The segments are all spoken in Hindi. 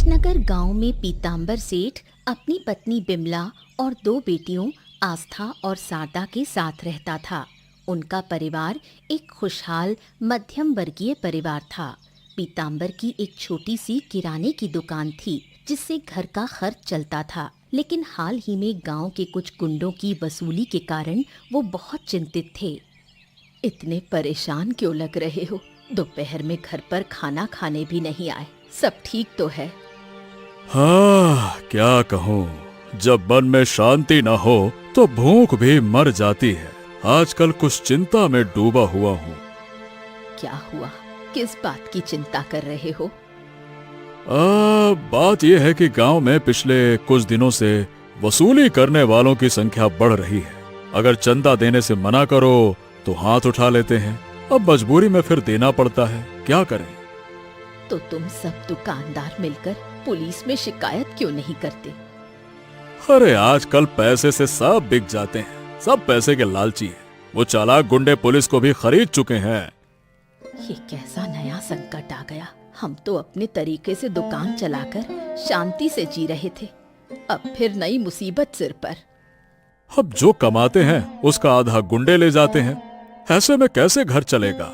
विजयनगर गांव में पीतांबर सेठ अपनी पत्नी बिमला और 2 बेटियों आस्था और शारदा के साथ रहता था। उनका परिवार एक खुशहाल मध्यम वर्गीय परिवार था। पीतांबर की एक छोटी सी किराने की दुकान थी जिससे घर का खर्च चलता था, लेकिन हाल ही में गांव के कुछ गुंडों की वसूली के कारण वो बहुत चिंतित थे। इतने परेशान क्यों लग रहे हो? दोपहर में घर पर खाना खाने भी नहीं आए। सब ठीक तो है? हाँ, क्या कहूँ, जब मन में शांति न हो तो भूख भी मर जाती है। आजकल कुछ चिंता में डूबा हुआ हूँ। क्या हुआ? किस बात की चिंता कर रहे हो? बात यह है कि गांव में पिछले कुछ दिनों से वसूली करने वालों की संख्या बढ़ रही है। अगर चंदा देने से मना करो तो हाथ उठा लेते हैं। अब मजबूरी में फिर देना पड़ता है, क्या करें? तो तुम सब दुकानदार मिलकर पुलिस में शिकायत क्यों नहीं करते? अरे आजकल पैसे से सब बिक जाते हैं, सब पैसे के लालची हैं। वो चालाक गुंडे पुलिस को भी खरीद चुके हैं। ये कैसा नया संकट आ गया? हम तो अपने तरीके से दुकान चलाकर शांति से जी रहे थे, अब फिर नई मुसीबत सिर पर। अब जो कमाते हैं उसका आधा गुंडे ले जाते हैं। ऐसे में कैसे घर चलेगा?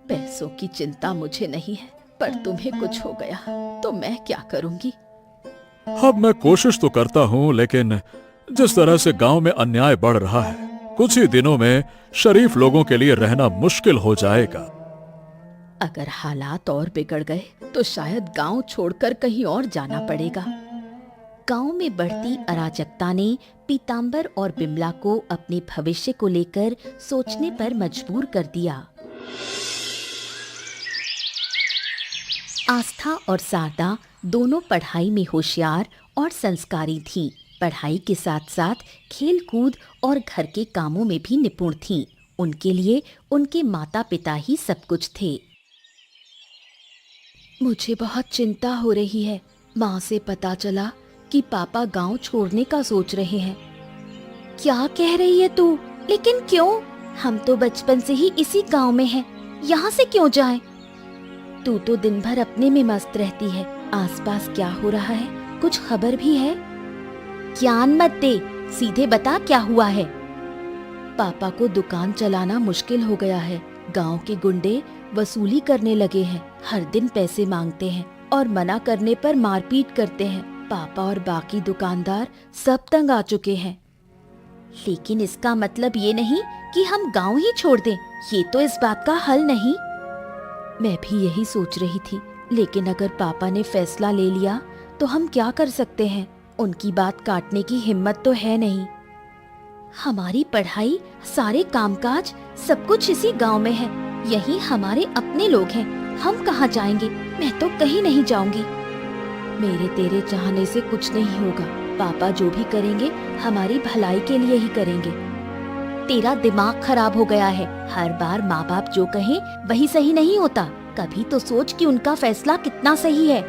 पैसों की चिंता मुझे नहीं है, पर तुम्हें कुछ हो गया तो मैं क्या करूंगी? अब मैं कोशिश तो करता हूँ, लेकिन जिस तरह से गांव में अन्याय बढ़ रहा है, कुछ ही दिनों में शरीफ लोगों के लिए रहना मुश्किल हो जाएगा। अगर हालात और बिगड़ गए तो शायद गांव छोड़कर कहीं और जाना पड़ेगा। गांव में बढ़ती अराजकता ने पीतांबर और बिमला को अपने भविष्य को लेकर सोचने पर मजबूर कर दिया। आस्था और शारदा दोनों पढ़ाई में होशियार और संस्कारी थीं। पढ़ाई के साथ साथ खेल कूद और घर के कामों में भी निपुण थीं। उनके लिए उनके माता पिता ही सब कुछ थे। मुझे बहुत चिंता हो रही है। माँ से पता चला कि पापा गांव छोड़ने का सोच रहे हैं। क्या कह रही है तू? लेकिन क्यों? हम तो बचपन से ही इसी गांव में हैं। यहाँ से क्यों जाएं? तू तो दिन भर अपने में मस्त रहती है। आसपास क्या हो रहा है, कुछ खबर भी है? ज्ञान मत दे, सीधे बता क्या हुआ है। पापा को दुकान चलाना मुश्किल हो गया है। गांव के गुंडे वसूली करने लगे हैं। हर दिन पैसे मांगते हैं और मना करने पर मारपीट करते हैं। पापा और बाकी दुकानदार सब तंग आ चुके हैं। लेकिन इसका मतलब ये नहीं कि हम गांव ही छोड़ दें। ये तो इस बात का हल नहीं। मैं भी यही सोच रही थी, लेकिन अगर पापा ने फैसला ले लिया तो हम क्या कर सकते हैं? उनकी बात काटने की हिम्मत तो है नहीं। हमारी पढ़ाई, सारे कामकाज, सब कुछ इसी गांव में है। यही हमारे अपने लोग हैं। हम कहाँ जाएंगे? मैं तो कहीं नहीं जाऊंगी। मेरे तेरे चाहने से कुछ नहीं होगा। पापा जो भी करेंगे हमारी भलाई के लिए ही करेंगे। तेरा दिमाग खराब हो गया है। हर बार माँ बाप जो कहें वही सही नहीं होता। कभी तो सोच कि उनका फैसला कितना सही है।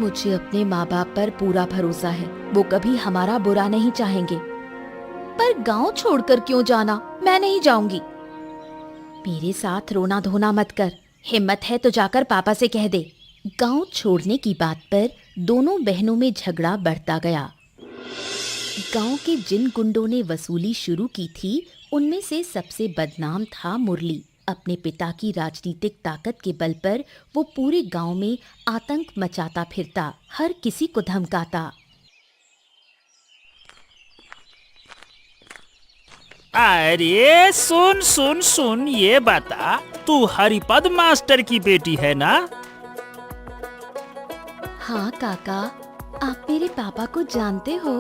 मुझे अपने माँ बाप पर पूरा भरोसा है। वो कभी हमारा बुरा नहीं चाहेंगे। पर गांव छोड़कर क्यों जाना? मैं नहीं जाऊंगी। मेरे साथ रोना धोना मत कर। हिम्मत है तो जाकर पापा से कह दे। गांव छोड़ने की बात पर दोनों बहनों में झगड़ा बढ़ता गया। गांव के जिन गुंडों ने वसूली शुरू की थी, उनमें से सबसे बदनाम था मुरली। अपने पिता की राजनीतिक ताकत के बल पर वो पूरे गांव में आतंक मचाता फिरता, हर किसी को धमकाता। अरे सुन सुन सुन, ये बता, तू हरिपद मास्टर की बेटी है ना? हाँ काका, आप मेरे पापा को जानते हो?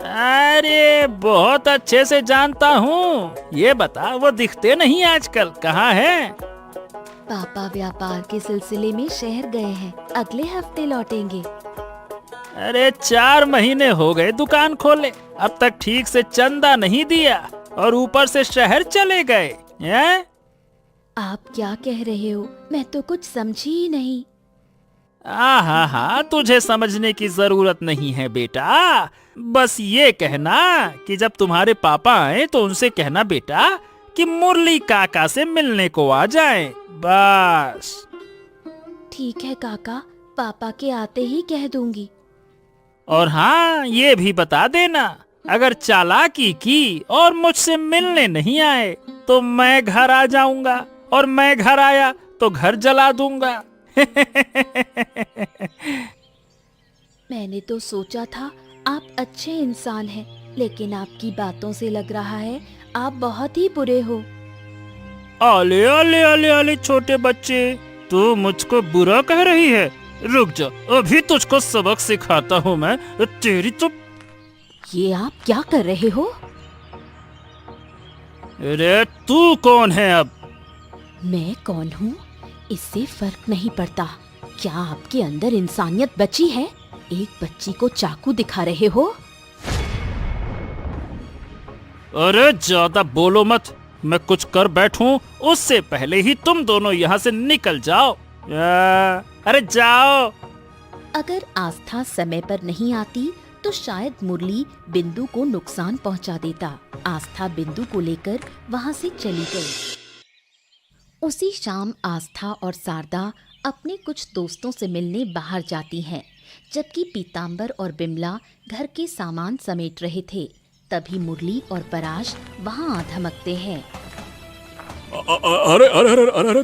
अरे बहुत अच्छे से जानता हूँ। ये बता, वो दिखते नहीं आजकल, कहाँ है? पापा व्यापार के सिलसिले में शहर गए हैं। अगले हफ्ते लौटेंगे। अरे 4 महीने हो गए दुकान खोले, अब तक ठीक से चंदा नहीं दिया और ऊपर से शहर चले गए हैं? आप क्या कह रहे हो? मैं तो कुछ समझी ही नहीं। हाँ, तुझे समझने की जरूरत नहीं है बेटा। बस ये कहना कि जब तुम्हारे पापा आए तो उनसे कहना बेटा कि मुरली काका से मिलने को आ जाएं, बस। ठीक है काका, पापा के आते ही कह दूंगी। और हाँ, ये भी बता देना, अगर चालाकी की और मुझसे मिलने नहीं आए तो मैं घर आ जाऊंगा, और मैं घर आया तो घर जला दूंगा। मैंने तो सोचा था आप अच्छे इंसान हैं, लेकिन आपकी बातों से लग रहा है आप बहुत ही बुरे हो। आले आले आले आले छोटे बच्चे, तू मुझको बुरा कह रही है? रुक जा, अभी तुझको सबक सिखाता हूँ मैं। तेरी तो... ये आप क्या कर रहे हो? अरे तू कौन है अब? मैं कौन हूँ इससे फर्क नहीं पड़ता। क्या आपके अंदर इंसानियत बची है? एक बच्ची को चाकू दिखा रहे हो? अरे ज्यादा बोलो मत, मैं कुछ कर बैठूं उससे पहले ही तुम दोनों यहाँ से निकल जाओ। अरे जाओ। अगर आस्था समय पर नहीं आती तो शायद मुरली बिंदु को नुकसान पहुंचा देता। आस्था बिंदु को लेकर वहां से चली गई। उसी शाम आस्था और शारदा अपने कुछ दोस्तों से मिलने बाहर जाती हैं, जबकि पीतांबर और बिमला घर के सामान समेट रहे थे। तभी मुरली और पराश वहां आ धमकते हैं। अरे अरे अरे अरे अरे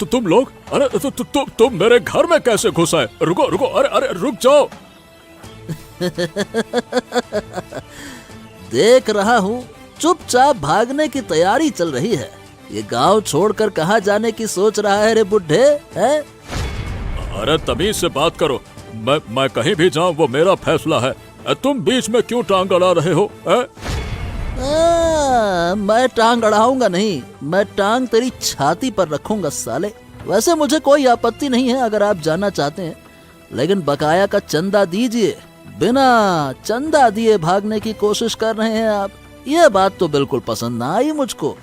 तुम लोग, अरे तुम मेरे घर में कैसे घुस आए? रुको रुको, अरे अरे रुक जाओ। देख रहा हूँ चुपचाप भागने की तैयारी चल रही है। ये गांव छोड़कर कहाँ जाने की सोच रहा है रे बुड्ढे? है? अरे तमीज से बात करो। मैं कहीं भी जाऊं वो मेरा फैसला है। तुम बीच में क्यों टांग अड़ा रहे हो? मैं टांग अड़ाऊंगा नहीं, मैं टांग तेरी छाती पर रखूंगा साले। वैसे मुझे कोई आपत्ति नहीं है अगर आप जाना चाहते हैं, लेकिन बकाया का चंदा दीजिए। बिना चंदा दिए भागने की कोशिश कर रहे हैं आप, ये बात तो बिल्कुल पसंद ना आई मुझको।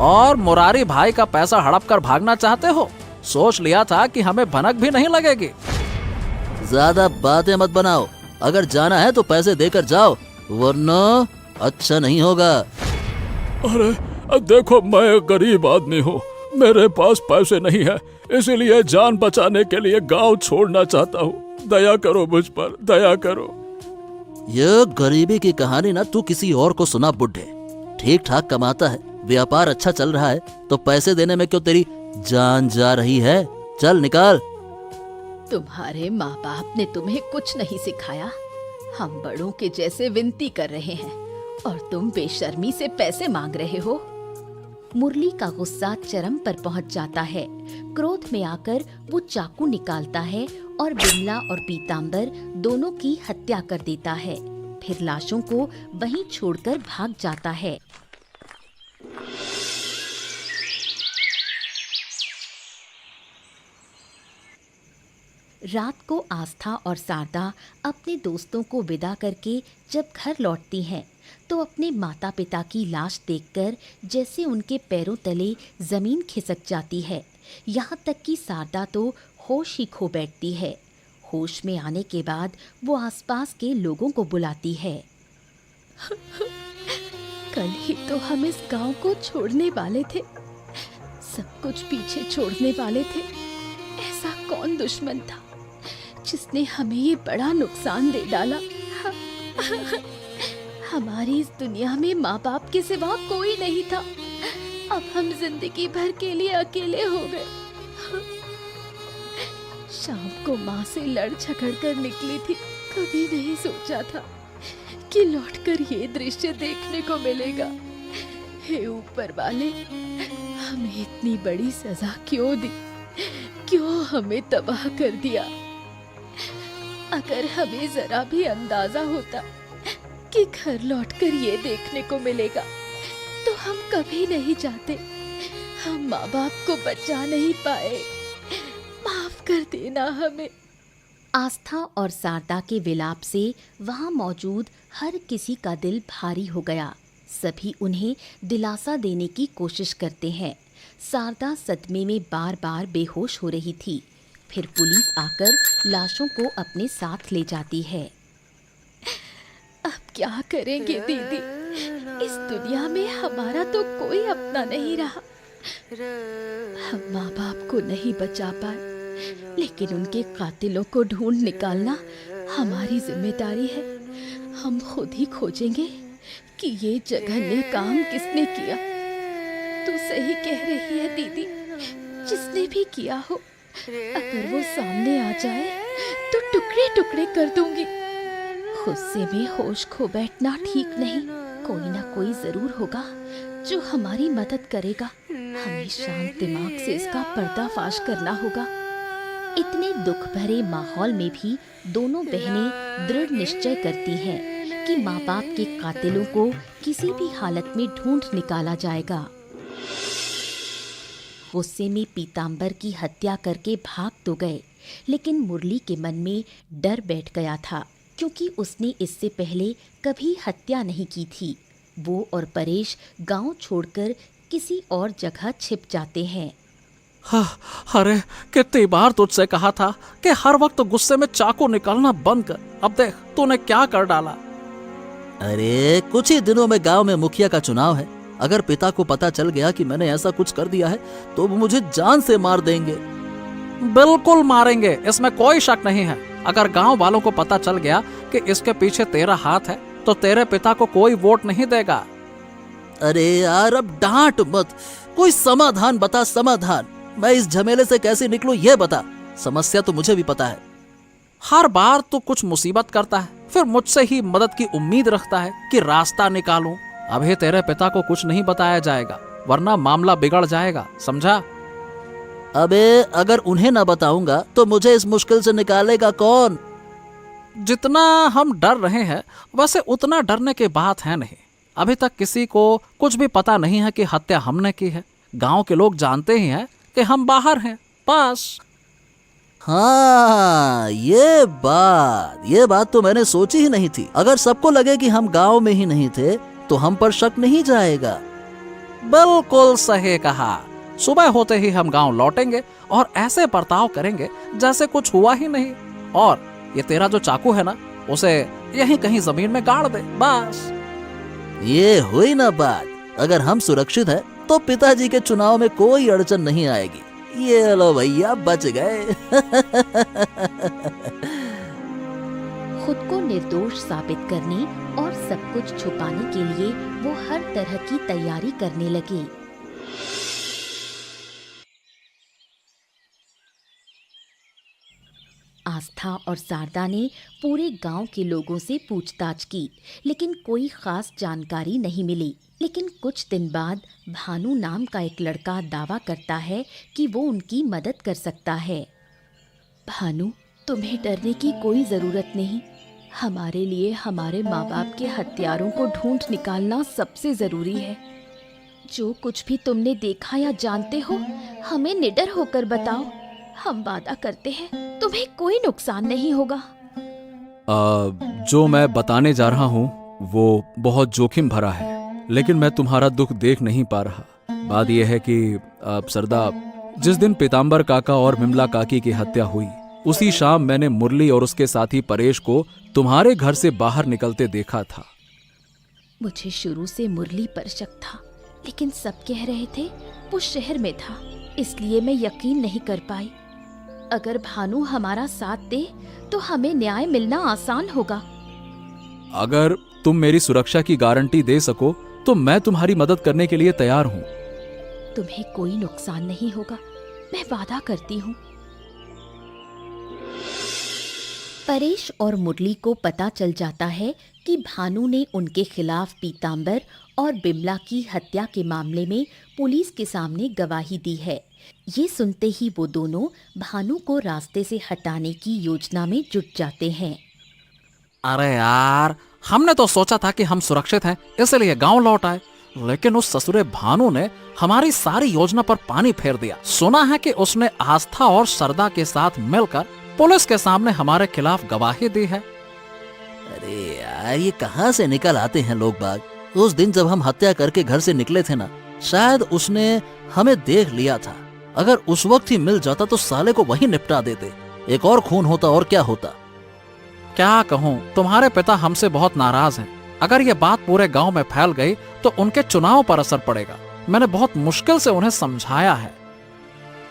और मुरारी भाई का पैसा हड़प कर भागना चाहते हो? सोच लिया था कि हमें भनक भी नहीं लगेगी। ज्यादा बातें मत बनाओ, अगर जाना है तो पैसे देकर जाओ, वरना अच्छा नहीं होगा। अरे देखो, मैं गरीब आदमी हूँ, मेरे पास पैसे नहीं है, इसीलिए जान बचाने के लिए गांव छोड़ना चाहता हूँ। दया करो मुझ पर, दया करो। ये गरीबी की कहानी ना तू किसी और को सुना बुड्ढे। ठीक ठाक कमाता है, व्यापार अच्छा चल रहा है, तो पैसे देने में क्यों तेरी जान जा रही है? चल निकाल। तुम्हारे माँ बाप ने तुम्हें कुछ नहीं सिखाया। हम बड़ों के जैसे विनती कर रहे हैं और तुम बेशर्मी से पैसे मांग रहे हो। मुरली का गुस्सा चरम पर पहुंच जाता है। क्रोध में आकर वो चाकू निकालता है और बिमला और पीतांबर दोनों की हत्या कर देता है। फिर लाशों को वहीं छोड़कर भाग जाता है। रात को आस्था और शारदा अपने दोस्तों को विदा करके जब घर लौटती हैं, तो अपने माता पिता की लाश देखकर जैसे उनके पैरों तले जमीन खिसक जाती है। यहाँ तक कि शारदा तो होश ही खो बैठती है। होश में आने के बाद वो आसपास के लोगों को बुलाती है। कल ही तो हम इस गांव को छोड़ने वाले थे, सब कुछ पीछे छोड़ने वाले थे। ऐसा कौन दुश्मन था जिसने हमें ये बड़ा नुकसान दे डाला? हमारी इस दुनिया में माँ बाप के सिवा कोई नहीं था। अब हम जिंदगी भर के लिए अकेले हो गए। शाम को माँ से लड़ झगड़ कर निकली थी। कभी नहीं सोचा था कि लौटकर ये दृश्य देखने को मिलेगा। हे ऊपर वाले, हमें इतनी बड़ी सजा क्यों दी? क्यों हमें तबाह कर दिया? अगर हमें जरा भी अंदाजा होता कि घर लौटकर ये देखने को मिलेगा, तो हम कभी नहीं जाते। हम माँ बाप को बचा नहीं पाए। माफ कर देना हमें। आस्था और शारदा के विलाप से वहाँ मौजूद हर किसी का दिल भारी हो गया। सभी उन्हें दिलासा देने की कोशिश करते हैं। शारदा सदमे में बार बार बेहोश हो रही थी। फिर पुलिस आकर लाशों को अपने साथ ले जाती है। अब क्या करेंगे दीदी? इस दुनिया में हमारा तो कोई अपना नहीं रहा। हम माँ बाप को नहीं बचा पाए, लेकिन उनके कातिलों को ढूंढ निकालना हमारी जिम्मेदारी है। हम खुद ही खोजेंगे कि ये जघन्य काम किसने किया। तू सही कह रही है दीदी, जिसने भी किया हो, अगर वो सामने आ जाए तो टुकड़े टुकड़े कर दूंगी। गुस्से में होश खो बैठना ठीक नहीं। कोई ना कोई जरूर होगा जो हमारी मदद करेगा। हमें शांत दिमाग से इसका पर्दाफाश करना होगा। इतने दुख भरे माहौल में भी दोनों बहनें दृढ़ निश्चय करती हैं कि माँ बाप के कातिलों को किसी भी हालत में ढूंढ निकाला जाएगा। गुस्से में पीताम्बर की हत्या करके भाग तो गए, लेकिन मुरली के मन में डर बैठ गया था, क्योंकि उसने इससे पहले कभी हत्या नहीं की थी। वो और परेश गांव छोड़कर किसी और जगह छिप जाते हैं। अरे कितनी बार तुझसे कहा था कि हर वक्त गुस्से में चाकू निकालना बंद कर। अब देख तूने क्या कर डाला। अरे कुछ ही दिनों में गांव में मुखिया का चुनाव है। अगर पिता को पता चल गया कि मैंने ऐसा कुछ कर दिया है तो वो मुझे जान से मार देंगे। बिल्कुल मारेंगे, इसमें कोई शक नहीं है। अगर गांव वालों को पता चल गया कि इसके पीछे तेरा हाथ है तो तेरे पिता को कोई वोट नहीं देगा। अरे यार अब डांट मत, कोई समाधान बता, समाधान। मैं इस झमेले से कैसे निकलूं ये बता। समस्या तो मुझे भी पता है। हर बार तू कुछ मुसीबत करता है, फिर मुझसे ही मदद की उम्मीद रखता है कि रास्ता निकालूं। अभी तेरे पिता को कुछ नहीं बताया जाएगा, वरना मामला बिगड़ जाएगा, समझा? अबे अगर उन्हें ना बताऊंगा तो मुझे इस मुश्किल से निकालेगा कौन? जितना हम डर रहे हैं वैसे उतना डरने की बात है नहीं। अभी तक किसी को कुछ भी पता नहीं है कि हत्या हमने की है। गांव के लोग जानते ही हैं कि हम बाहर हैं, बस। हाँ ये बात तो मैंने सोची ही नहीं थी। अगर सबको लगे कि हम गांव में ही नहीं थे तो हम पर शक नहीं जाएगा। बिल्कुल सही कहा। सुबह होते ही हम गांव लौटेंगे और ऐसे बर्ताव करेंगे जैसे कुछ हुआ ही नहीं। और ये तेरा जो चाकू है ना, उसे यहीं कहीं जमीन में गाड़ दे, बस। ये हुई ना बात। अगर हम सुरक्षित हैं तो पिताजी के चुनाव में कोई अड़चन नहीं आएगी। ये लो भैया, बच गए। खुद को निर्दोष साबित करने और सब कुछ छुपाने के लिए वो हर तरह की तैयारी करने लगे। आस्था और शारदा ने पूरे गांव के लोगों से पूछताछ की, लेकिन कोई खास जानकारी नहीं मिली। लेकिन कुछ दिन बाद भानु नाम का एक लड़का दावा करता है कि वो उनकी मदद कर सकता है। भानु, तुम्हें डरने की कोई ज़रूरत नहीं। हमारे लिए हमारे माँ बाप के हत्यारों को ढूंढ निकालना सबसे ज़रूरी है। जो कुछ भी तुमने देखा या जानते हो, हमें निडर होकर बताओ। हम वादा करते हैं तुम्हें कोई नुकसान नहीं होगा। जो मैं बताने जा रहा हूँ वो बहुत जोखिम भरा है, लेकिन मैं तुम्हारा दुख देख नहीं पा रहा। बात यह है कि सरदा, जिस दिन पीताम्बर काका और विमला काकी की हत्या हुई, उसी शाम मैंने मुरली और उसके साथी परेश को तुम्हारे घर से बाहर निकलते देखा था। मुझे शुरू से मुरली पर शक था, लेकिन सब कह रहे थे वो शहर में था, इसलिए मैं यकीन नहीं कर पाई। अगर भानु हमारा साथ दे तो हमें न्याय मिलना आसान होगा। अगर तुम मेरी सुरक्षा की गारंटी दे सको तो मैं तुम्हारी मदद करने के लिए तैयार हूँ। तुम्हें कोई नुकसान नहीं होगा, मैं वादा करती हूँ। परेश और मुरली को पता चल जाता है कि भानु ने उनके खिलाफ पीताम्बर और बिमला की हत्या के मामले में पुलिस के सामने गवाही दी है। ये सुनते ही वो दोनों भानु को रास्ते से हटाने की योजना में जुट जाते हैं। अरे यार, हमने तो सोचा था कि हम सुरक्षित हैं, इसलिए गांव लौट आए, लेकिन उस ससुरे भानु ने हमारी सारी योजना पर पानी फेर दिया। सुना है कि उसने आस्था और सरदा के साथ मिलकर पुलिस के सामने हमारे खिलाफ गवाही दी है। अरे यार, ये कहाँ से निकल आते हैं लोग बाग। उस दिन जब हम हत्या करके घर से निकले थे ना, शायद उसने हमें देख लिया था। अगर उस वक्त ही मिल जाता तो साले को वहीं निपटा देते। एक और खून होता और क्या होता। क्या कहूँ, तुम्हारे पिता हमसे बहुत नाराज हैं। अगर ये बात पूरे गांव में फैल गई तो उनके चुनाव पर असर पड़ेगा। मैंने बहुत मुश्किल से उन्हें समझाया है।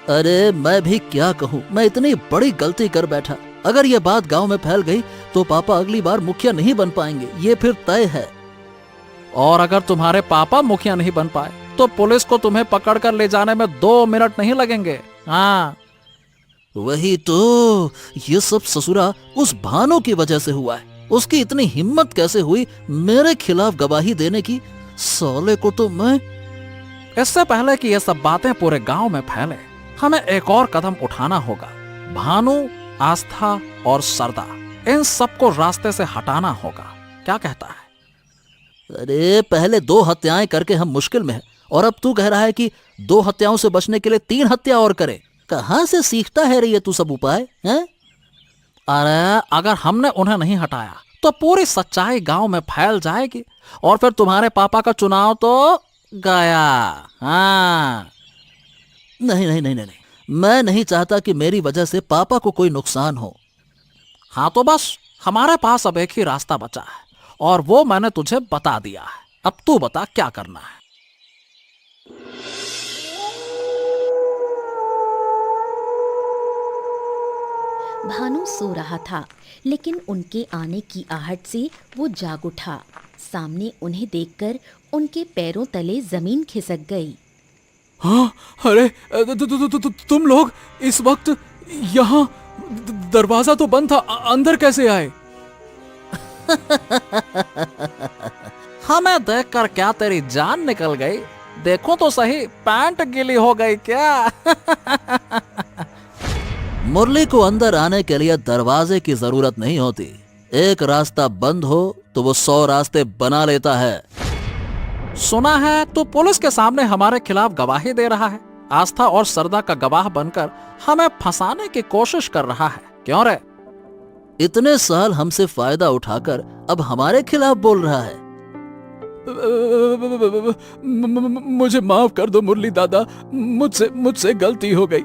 अरे मैं भी क्या कहूँ, मैं इतनी बड़ी गलती कर बैठा। अगर ये बात गांव में फैल गई तो पापा अगली बार मुखिया नहीं बन पाएंगे, ये फिर तय है। और अगर तुम्हारे पापा मुखिया नहीं बन पाए तो पुलिस को तुम्हें पकड़कर ले जाने में 2 मिनट नहीं लगेंगे। हाँ, वही तो, ये सब ससुरा उस भानु की वजह से हुआ है। उसकी इतनी हिम्मत कैसे हुई मेरे खिलाफ गवाही देने की? साले को तो मैं। इससे पहले कि ये सब बातें पूरे गांव में फैले, हमें एक और कदम उठाना होगा। भानु, आस्था और सरदा, इन सबको रास्ते से हटाना होगा। क्या कहता है? अरे पहले 2 हत्याएं करके हम मुश्किल में हैं, और अब तू कह रहा है कि 2 हत्याओं से बचने के लिए 3 हत्या और करे। कहाँ से सीखता है रे ये तू सब उपाय हैं? अरे अगर हमने उन्हें नहीं हटाया तो पूरी सच्चाई गांव में फैल जाएगी और फिर तुम्हारे पापा का चुनाव तो गया। हाँ, नहीं नहीं नहीं नहीं नहीं, मैं नहीं चाहता कि मेरी वजह से पापा को कोई नुकसान हो। हाँ तो बस हमारे पास अब एक ही रास्ता बचा है और वो मैंने तुझे बता दिया है। अब तू बता क्या करना है। भानु सो रहा था, लेकिन उनके आने की आहट से वो जाग उठा। सामने उन्हें देखकर उनके पैरों तले जमीन खिसक गई। हाँ, अरे तुम लोग इस वक्त यहाँ? दरवाजा तो बंद था, अंदर कैसे आए? हमें देखकर क्या तेरी जान निकल गई? देखो तो सही, पैंट गीली हो गई क्या? मुरली को अंदर आने के लिए दरवाजे की जरूरत नहीं होती। एक रास्ता बंद हो तो वो 100 रास्ते बना लेता है। सुना है तो पुलिस के सामने हमारे खिलाफ गवाही दे रहा है। आस्था और सरदा का गवाह बनकर हमें फंसाने की कोशिश कर रहा है। क्यों रे? इतने साल हमसे फायदा उठाकर अब हमारे खिलाफ बोल रहा है। मुझे माफ कर दो मुरली दादा, मुझसे गलती हो गई।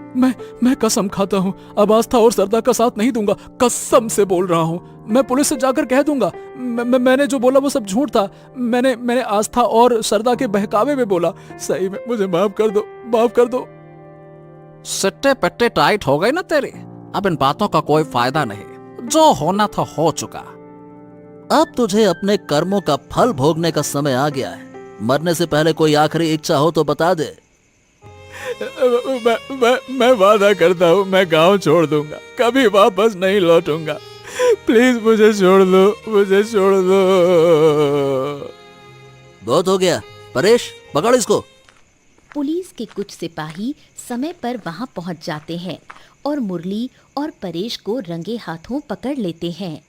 मैं कसम खाता हूँ अब आस्था और सरदा का साथ नहीं दूंगा। कसम से बोल रहा हूँ, मैं पुलिस से जाकर कह दूंगा मैंने जो बोला वो सब झूठ था। मैंने आस्था और सरदा के बहकावे में बोला। सही में मुझे माफ कर दो, माफ कर दो। सिट्टे पट्टे टाइट हो गए ना तेरे। अब इन बातों का कोई फायदा नहीं, जो होना था हो चुका। अब तुझे अपने कर्मों का फल भोगने का समय आ गया है। मरने से पहले कोई आखिरी इच्छा हो तो बता दे। मैं वादा करता हूँ मैं गांव छोड़ दूंगा, कभी वापस नहीं लौटूंगा। प्लीज मुझे छोड़ दो, मुझे छोड़ दो। बहुत हो गया, परेश पकड़ इसको। पुलिस के कुछ सिपाही समय पर वहां पहुंच जाते हैं और मुरली और परेश को रंगे हाथों पकड़ लेते हैं।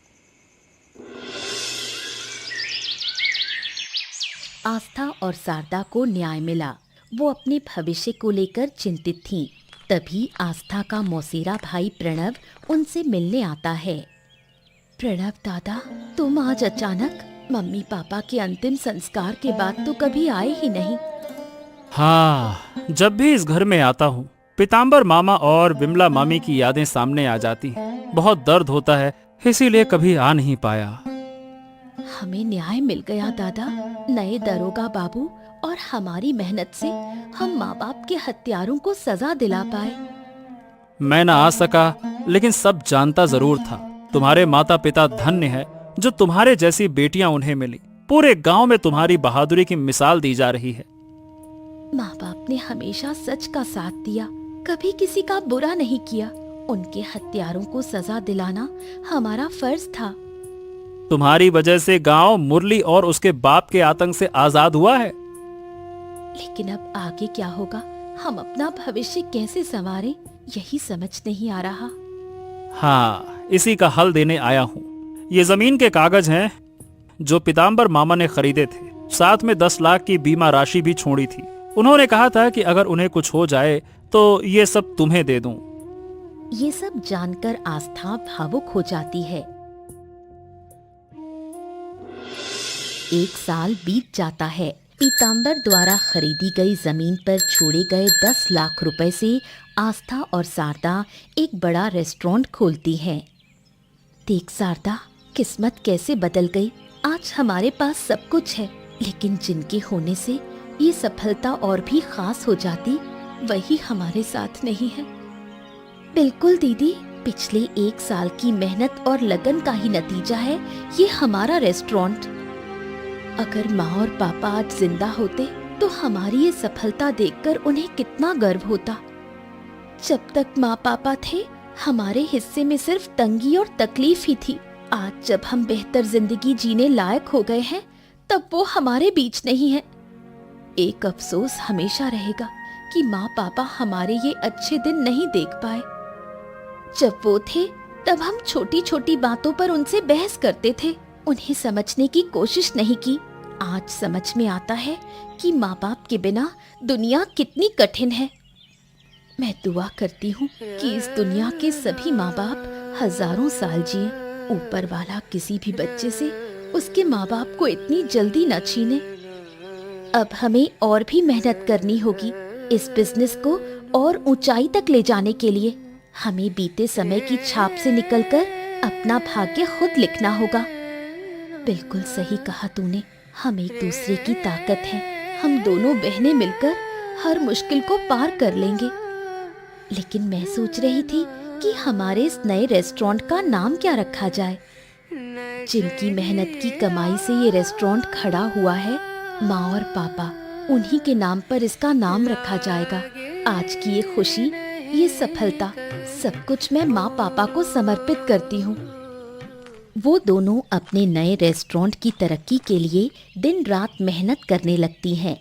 आस्था और शारदा को न्याय मिला। वो अपने भविष्य को लेकर चिंतित थीं। तभी आस्था का मौसेरा भाई प्रणव उनसे मिलने आता है। प्रणव दादा, तुम आज अचानक? मम्मी पापा के अंतिम संस्कार के बाद तो कभी आए ही नहीं। हाँ, जब भी इस घर में आता हूँ पीताम्बर मामा और विमला मामी की यादें सामने आ जाती हैं। बहुत दर्द होता है, इसीलिए कभी आ नहीं पाया। हमें न्याय मिल गया दादा। नए दरोगा बाबू और हमारी मेहनत से हम माँ बाप के हत्यारों को सजा दिला पाए। मैं ना आ सका, लेकिन सब जानता जरूर था तुम्हारे माता पिता धन्य है जो तुम्हारे जैसी बेटियां उन्हें मिली। पूरे गांव में तुम्हारी बहादुरी की मिसाल दी जा रही है। माँ बाप ने हमेशा सच का साथ दिया, कभी किसी का बुरा नहीं किया। उनके हत्यारों को सजा दिलाना हमारा फर्ज था। तुम्हारी वजह से गांव मुरली और उसके बाप के आतंक से आजाद हुआ है। लेकिन अब आगे क्या होगा? हम अपना भविष्य कैसे संवारें, यही समझ नहीं आ रहा। हाँ, इसी का हल देने आया हूँ। ये जमीन के कागज हैं जो पीताम्बर मामा ने खरीदे थे। साथ में 10 लाख की बीमा राशि भी छोड़ी थी। उन्होंने कहा था कि अगर उन्हें कुछ हो जाए तो ये सब तुम्हें दे दूं। ये सब जानकर आस्था भावुक हो जाती है। 1 साल बीत जाता है। पीताम्बर द्वारा खरीदी गई जमीन पर छोड़े गए 10 लाख रुपए से आस्था और शारदा एक बड़ा रेस्टोरेंट खोलती हैं। देख शारदा, किस्मत कैसे बदल गई। आज हमारे पास सब कुछ है, लेकिन जिनके होने से ये सफलता और भी खास हो जाती। वही हमारे साथ नहीं है। बिल्कुल दीदी, पिछले 1 साल की मेहनत और लगन का ही नतीजा है ये हमारा रेस्टोरेंट। अगर माँ और पापा आज जिंदा होते तो हमारी ये सफलता देखकर उन्हें कितना गर्व होता। जब तक माँ पापा थे हमारे हिस्से में सिर्फ तंगी और तकलीफ ही थी। आज जब हम बेहतर जिंदगी जीने लायक हो गए हैं तब वो हमारे बीच नहीं है। एक अफसोस हमेशा रहेगा कि माँ पापा हमारे ये अच्छे दिन नहीं देख पाए। जब वो थे तब हम छोटी छोटी बातों पर उनसे बहस करते थे, उन्हें समझने की कोशिश नहीं की। आज समझ में आता है कि माँ बाप के बिना दुनिया कितनी कठिन है। मैं दुआ करती हूँ कि इस दुनिया के सभी माँ बाप हजारों साल जिए। ऊपर वाला किसी भी बच्चे से उसके माँ बाप को इतनी जल्दी न छीने। अब हमें और भी मेहनत करनी होगी इस बिजनेस को और ऊंचाई तक ले जाने के लिए। हमें बीते समय की छाप से निकलकर अपना भाग्य खुद लिखना होगा। बिल्कुल सही कहा तूने, हम एक दूसरे की ताकत हैं। हम दोनों बहनें मिलकर हर मुश्किल को पार कर लेंगे। लेकिन मैं सोच रही थी कि हमारे इस नए रेस्टोरेंट का नाम क्या रखा जाए। जिनकी मेहनत की कमाई से ये रेस्टोरेंट खड़ा हुआ है, माँ और पापा, उन्हीं के नाम पर इसका नाम रखा जाएगा। आज की ये खुशी, ये सफलता, सब कुछ मैं माँ पापा को समर्पित करती हूँ। वो दोनों अपने नए रेस्टोरेंट की तरक्की के लिए दिन रात मेहनत करने लगती हैं।